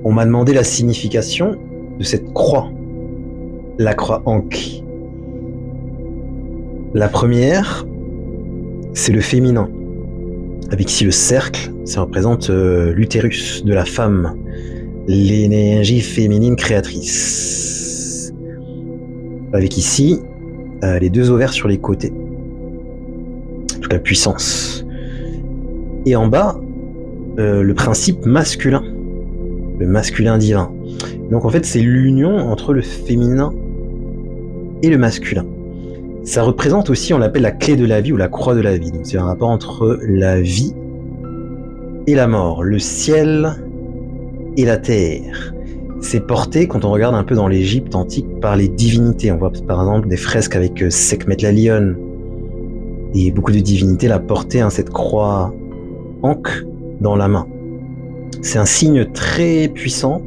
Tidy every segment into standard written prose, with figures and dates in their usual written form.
On m'a demandé la signification de cette croix, la croix Ankh. La première, c'est le féminin, avec ici le cercle, ça représente l'utérus de la femme, l'énergie féminine créatrice. Avec ici les deux ovaires sur les côtés, toute la puissance. Et en bas, le principe masculin, le masculin divin. Donc en fait, c'est l'union entre le féminin et le masculin. Ça représente aussi, on l'appelle la clé de la vie ou la croix de la vie. Donc c'est un rapport entre la vie et la mort, le ciel et la terre. C'est porté, quand on regarde un peu dans l'Égypte antique, par les divinités. On voit par exemple des fresques avec Sekhmet la lionne. Et beaucoup de divinités la portaient, cette croix Ankh dans la main. C'est un signe très puissant,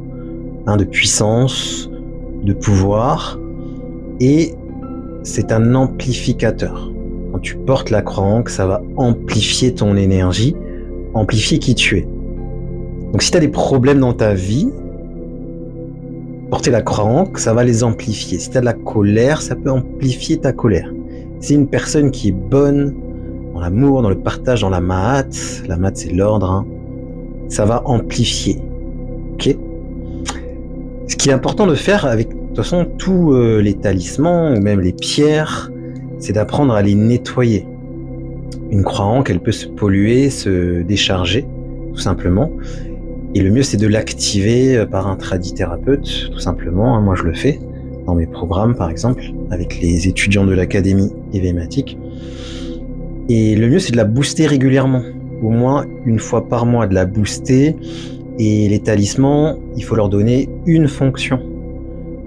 de puissance, de pouvoir, et c'est un amplificateur. Quand tu portes la croix Ankh, ça va amplifier ton énergie, amplifier qui tu es. Donc si tu as des problèmes dans ta vie, porter la croix Ankh, ça va les amplifier. Si tu as de la colère, ça peut amplifier ta colère. Si c'est une personne qui est bonne dans l'amour, dans le partage, dans la Ma'at c'est l'ordre, ça va amplifier. Ok ? Ce qui est important de faire avec, de toute façon, tous les talismans ou même les pierres, c'est d'apprendre à les nettoyer. Une croix Ankh, elle peut se polluer, se décharger, tout simplement. Et le mieux, c'est de l'activer par un tradithérapeute, tout simplement. Moi, je le fais dans mes programmes, par exemple, avec les étudiants de l'académie évématique. Et le mieux, c'est de la booster régulièrement. Au moins une fois par mois, de la booster. Et les talismans, il faut leur donner une fonction.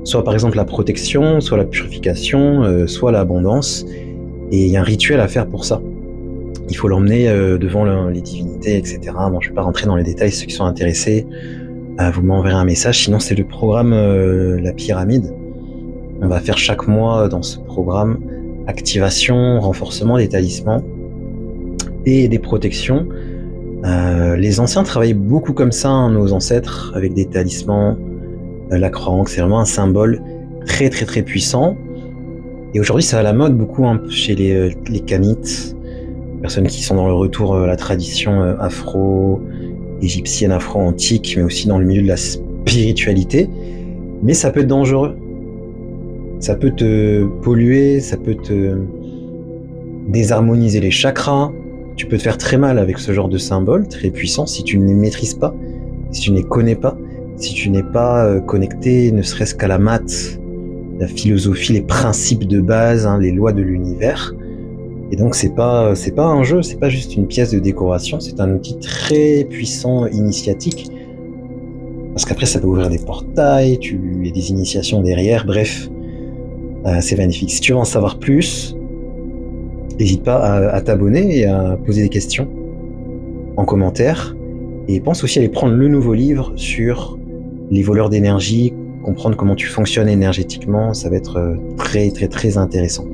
Soit par exemple la protection, soit la purification, soit l'abondance. Et il y a un rituel à faire pour ça. Il faut l'emmener devant les divinités, etc. Bon, je ne vais pas rentrer dans les détails, ceux qui sont intéressés, vous m'enverrez un message. Sinon, c'est le programme La Pyramide. On va faire chaque mois dans ce programme activation, renforcement des talismans et des protections. Les anciens travaillaient beaucoup comme ça, nos ancêtres, avec des talismans. La croix Ankh, c'est vraiment un symbole très très très puissant. Et aujourd'hui, ça a la mode beaucoup chez les Kamites, personnes qui sont dans le retour à la tradition afro-égyptienne, afro-antique, mais aussi dans le milieu de la spiritualité. Mais ça peut être dangereux. Ça peut te polluer, ça peut te désharmoniser les chakras. Tu peux te faire très mal avec ce genre de symboles très puissants si tu ne les maîtrises pas, si tu ne les connais pas, si tu n'es pas connecté ne serait-ce qu'à la maths, la philosophie, les principes de base, les lois de l'univers. Et donc c'est pas un jeu, c'est pas juste une pièce de décoration, c'est un outil très puissant initiatique. Parce qu'après ça peut ouvrir des portails, il y a des initiations derrière, bref, c'est magnifique. Si tu veux en savoir plus, n'hésite pas à t'abonner et à poser des questions en commentaire. Et pense aussi à aller prendre le nouveau livre sur les voleurs d'énergie, comprendre comment tu fonctionnes énergétiquement, ça va être très très très intéressant.